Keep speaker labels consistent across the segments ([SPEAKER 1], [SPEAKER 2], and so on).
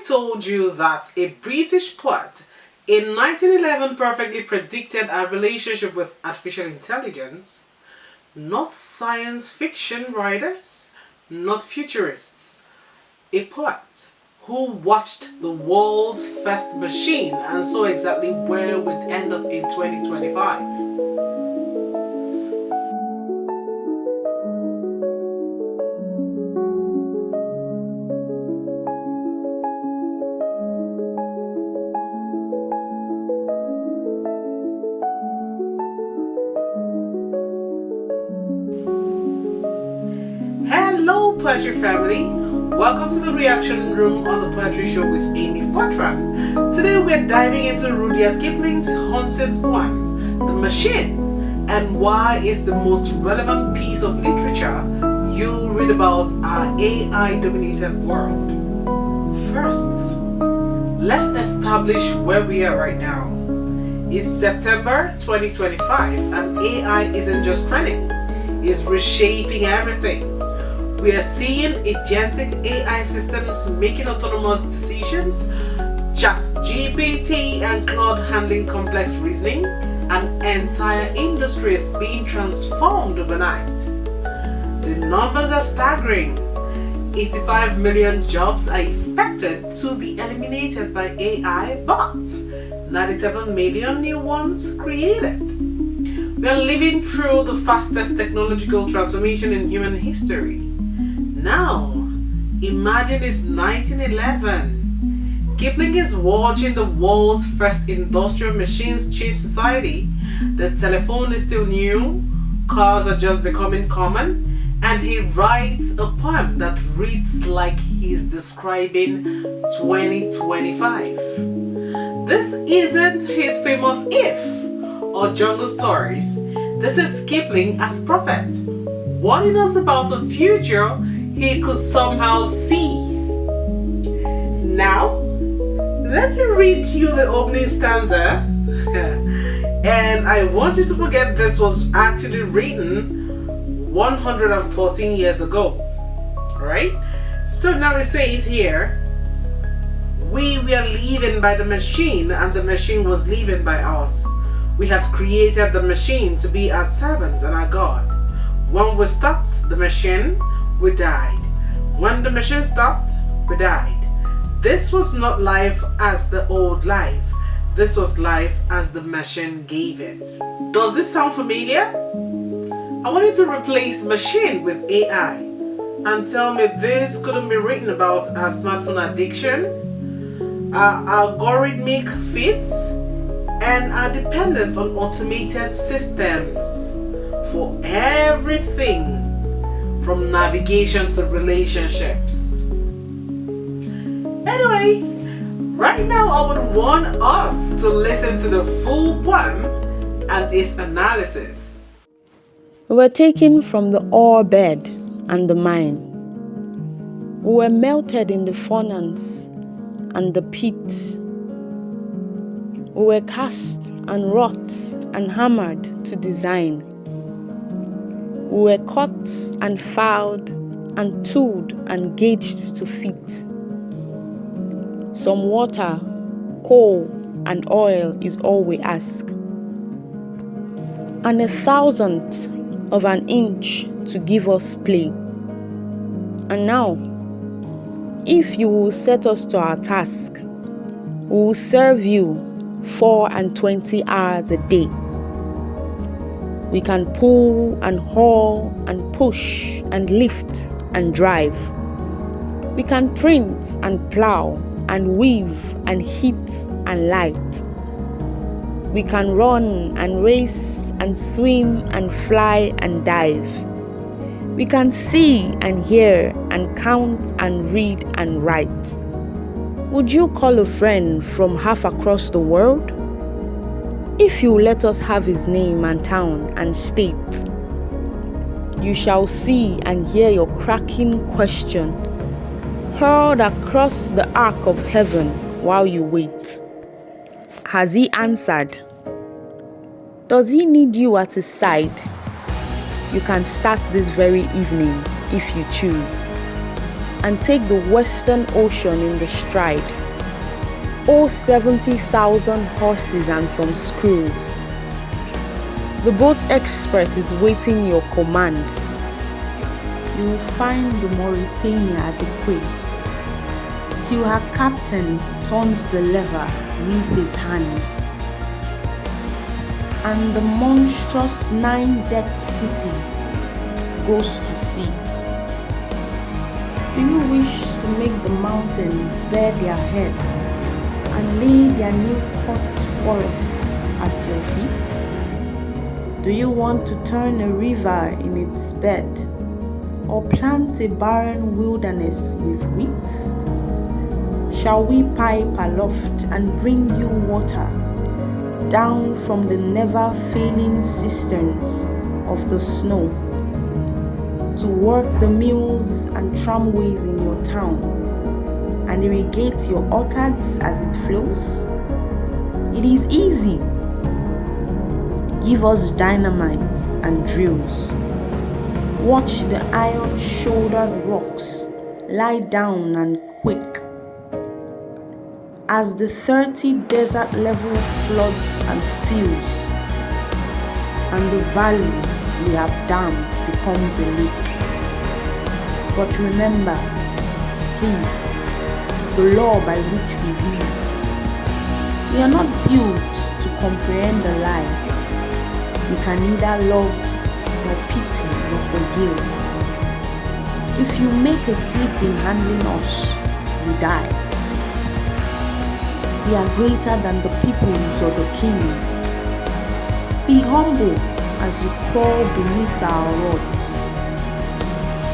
[SPEAKER 1] told you that a British poet in 1911 perfectly predicted our relationship with artificial intelligence, not science fiction writers, not futurists, a poet who watched the world's first machine and saw exactly where we'd end up in 2025. Hello Poetry family, welcome to the reaction room on the Poetry Show with Amy Fortran. Today we're diving into Rudyard Kipling's haunted poem, The Machine, and why it's the most relevant piece of literature you'll read about our AI-dominated world. First, let's establish where we are right now. It's September 2025 and AI isn't just trending, it's reshaping everything. We are seeing agentic AI systems making autonomous decisions, ChatGPT and Claude handling complex reasoning, and entire industries being transformed overnight. The numbers are staggering. 85 million jobs are expected to be eliminated by AI, but 97 million new ones created. We are living through the fastest technological transformation in human history. Now, imagine it's 1911. Kipling is watching the world's first industrial machines change society. The telephone is still new, cars are just becoming common, and he writes a poem that reads like he's describing 2025. This isn't his famous If or Jungle Stories. This is Kipling as prophet, warning us about a future he could somehow see. Now, let me read you the opening stanza. And I want you to forget this was actually written 114 years ago. Right? So now it says here, we were living by the machine and the machine was living by us. We had created the machine to be our servants and our God. When we stopped the machine, we died. When the machine stopped, we died. This was not life as the old life. This was life as the machine gave it. Does this sound familiar? I want you to replace machine with AI and tell me this couldn't be written about our smartphone addiction, our algorithmic fits, and our dependence on automated systems for everything from navigation to relationships. Anyway, right now I would want us to listen to the full poem and its analysis.
[SPEAKER 2] We were taken from the ore bed and the mine. We were melted in the furnace and the pit. We were cast and wrought and hammered to design. We were cut and filed and tooled and gauged to fit. Some water, coal, and oil is all we ask. And 1,000th of an inch to give us play. And now, if you will set us to our task, we will serve you 24 hours a day. We can pull and haul and push and lift and drive. We can print and plow and weave and heat and light. We can run and race and swim and fly and dive. We can see and hear and count and read and write. Would you call a friend from half across the world? If you let us have his name and town and state, you shall see and hear your cracking question hurled across the arc of heaven while you wait. Has he answered? Does he need you at his side? You can start this very evening if you choose. and take the Western Ocean in the stride. All 70,000 horses and some screws. The boat express is waiting your command. You will find the Mauritania at the quay, till her captain turns the lever with his hand, and the monstrous 9-decked city goes to sea. Do you wish to make the mountains bare their head and lay their new-cut forests at your feet? Do you want to turn a river in its bed, or plant a barren wilderness with wheat? Shall we pipe aloft and bring you water down from the never-failing cisterns of the snow, to work the mills and tramways in your town and irrigate your orchards as it flows? It is easy. Give us dynamite and drills. Watch the iron-shouldered rocks lie down and quake as the 30 desert level floods and fills, and the valley we have dammed becomes a lake. But remember, please, the law by which we live. We are not built to comprehend the lie. We can neither love nor pity nor forgive. If you make a slip in handling us, you die. We are greater than the peoples or the kings. Be humble as you crawl beneath our rods.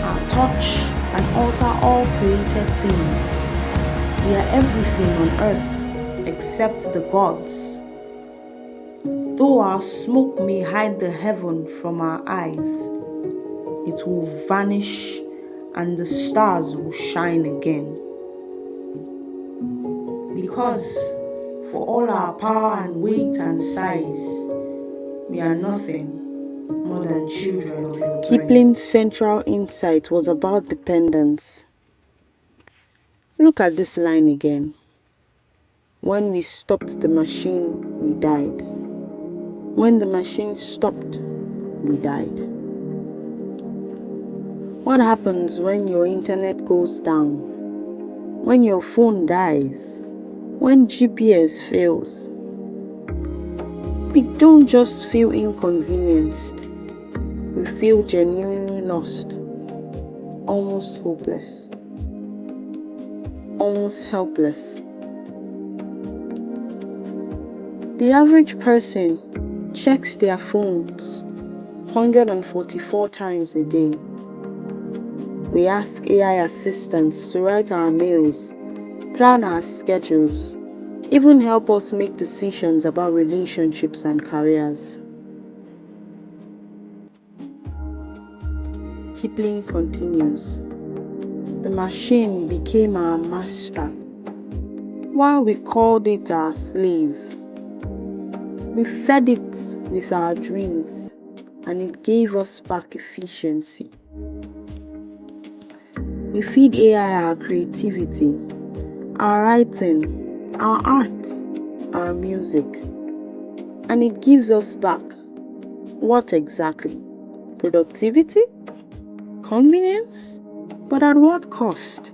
[SPEAKER 2] Our touch can alter all created things. We are everything on earth except the gods. Though our smoke may hide the heaven from our eyes, it will vanish and the stars will shine again. Because for all our power and weight and size, we are nothing more than children of your brain. Kipling's central insight was about dependence. Look at this line again. When we stopped the machine, we died. When the machine stopped, we died. What happens when your internet goes down? When your phone dies? When GPS fails? We don't just feel inconvenienced. We feel genuinely lost, almost hopeless, almost helpless. The average person checks their phones 144 times a day. We ask AI assistants to write our mails, plan our schedules, even help us make decisions about relationships and careers. Kipling continues, the machine became our master, while we called it our slave. We fed it with our dreams, and it gave us back efficiency. We feed AI our creativity, our writing, our art, our music, and it gives us back what exactly? Productivity? Convenience? But at what cost?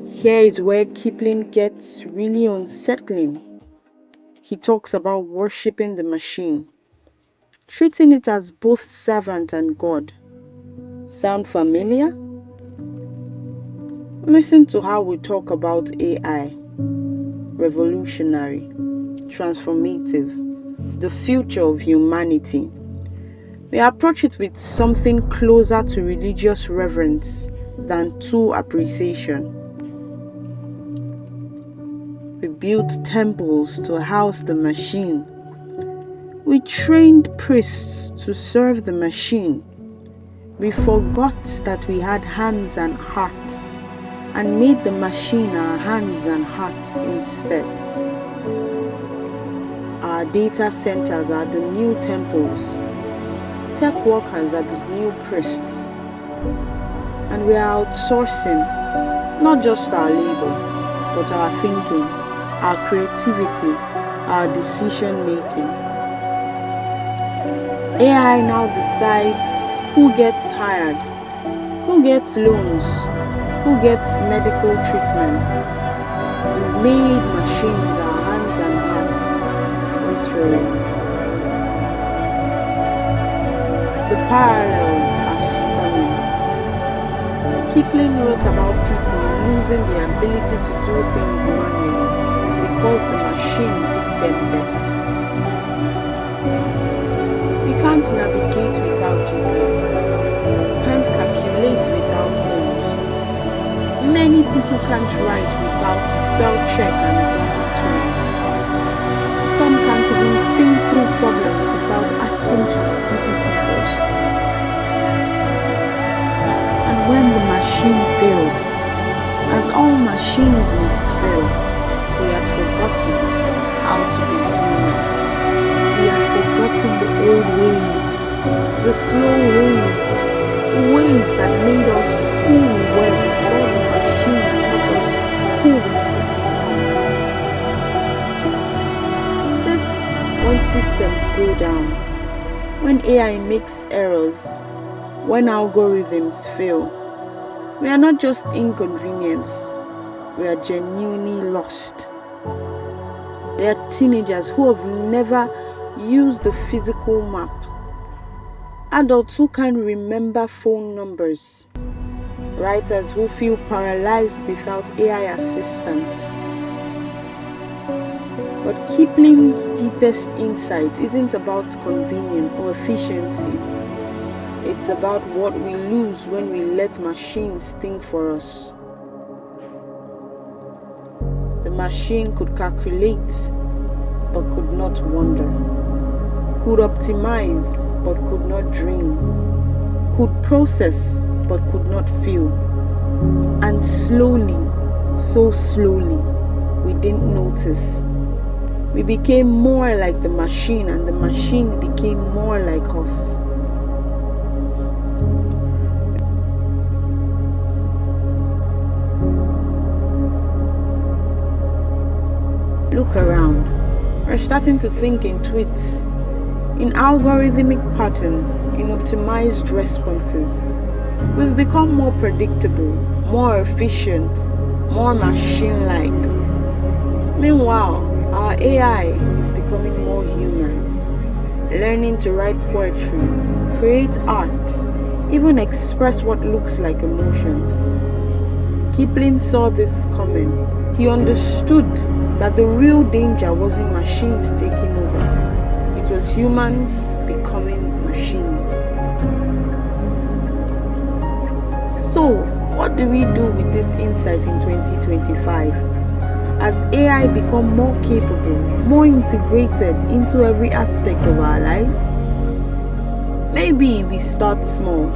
[SPEAKER 2] Here is where Kipling gets really unsettling. He talks about worshipping the machine, treating it as both servant and God. Sound familiar? Listen to how we talk about AI. Revolutionary, transformative, the future of humanity. We approach it with something closer to religious reverence than tool appreciation. We built temples to house the machine. We trained priests to serve the machine. We forgot that we had hands and hearts and made the machine our hands and hearts instead. Our data centers are the new temples. Tech workers are the new priests. And we are outsourcing not just our labor, but our thinking, our creativity, our decision making. AI now decides who gets hired, who gets loans, who gets medical treatment. We've made machines our hands and hearts, literally. The parallels are stunning. Kipling wrote about people losing the ability to do things manually because the machine did them better. We can't navigate without GPS, can't calculate without phones. Many people can't write without spell check and Google tools. Some can't even think through problems without asking ChatGPT first. And when the machine failed, as all machines must fail, we had forgotten how to be human. We had forgotten the old ways, the slow ways, the ways that made us who we were before the machine taught us who we could become. This when systems go down, when AI makes errors, when algorithms fail, we are not just inconvenienced, we are genuinely lost. There are teenagers who have never used the physical map, adults who can't remember phone numbers, writers who feel paralyzed without AI assistance. But Kipling's deepest insight isn't about convenience or efficiency. It's about what we lose when we let machines think for us. The machine could calculate, but could not wonder. Could optimize, but could not dream. Could process, but could not feel. And slowly, so slowly, we didn't notice. We became more like the machine, and the machine became more like us. Look around. We're starting to think in tweets, in algorithmic patterns, in optimized responses. We've become more predictable, more efficient, more machine-like. Meanwhile, our AI is becoming more human, learning to write poetry, create art, even express what looks like emotions. Kipling saw this coming. He understood that the real danger wasn't machines taking over. It was humans becoming machines. So, what do we do with this insight in 2025? As AI become more capable, more integrated into every aspect of our lives? Maybe we start small.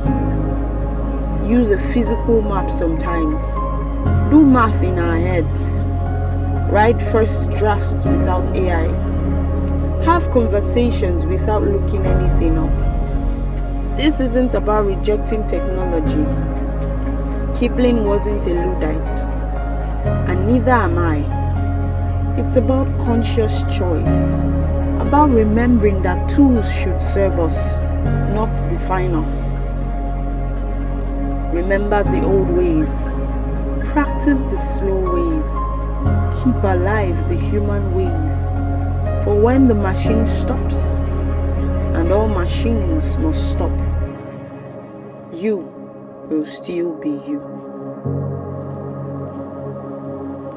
[SPEAKER 2] Use a physical map sometimes. Do math in our heads. Write first drafts without AI. Have conversations without looking anything up. This isn't about rejecting technology. Kipling wasn't a Luddite, and neither am I. It's about conscious choice, about remembering that tools should serve us, not define us. Remember the old ways. Practice the slow ways. Keep alive the human ways. For when the machine stops, and all machines must stop, you will still be you.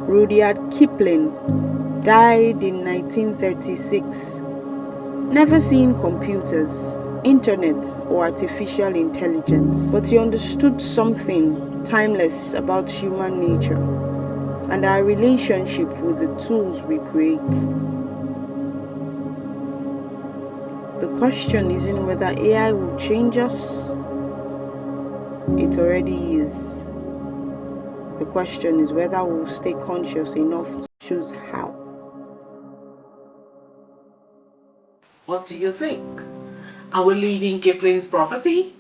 [SPEAKER 2] Rudyard Kipling died in 1936. Never seen computers, internet, or artificial intelligence, but he understood something timeless about human nature and our relationship with the tools we create. The question isn't whether AI will change us. It already is. The question is whether we'll stay conscious enough to choose how.
[SPEAKER 1] What do you think? Are we living Kipling's prophecy?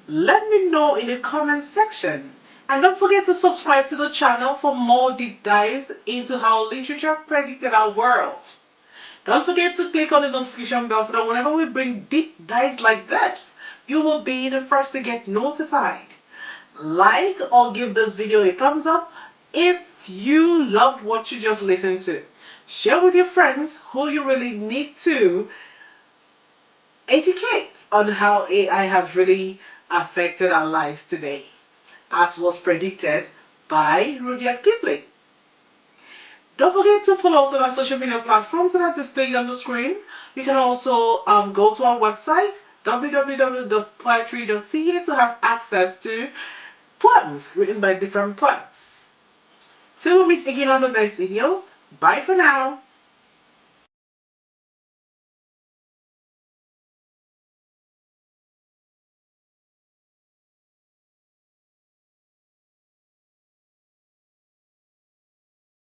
[SPEAKER 1] Let me know in the comment section. And don't forget to subscribe to the channel for more deep dives into how literature predicted our world. Don't forget to click on the notification bell so that whenever we bring deep dives like this, you will be the first to get notified. Like or give this video a thumbs up if you loved what you just listened to. Share with your friends who you really need to educate on how AI has really affected our lives today, as was predicted by Rudyard Kipling. Don't forget to follow us on our social media platforms that are displayed on the screen. You can also go to our website www.poetry.ca to have access to poems written by different poets. Till we meet again on the next video, bye for now.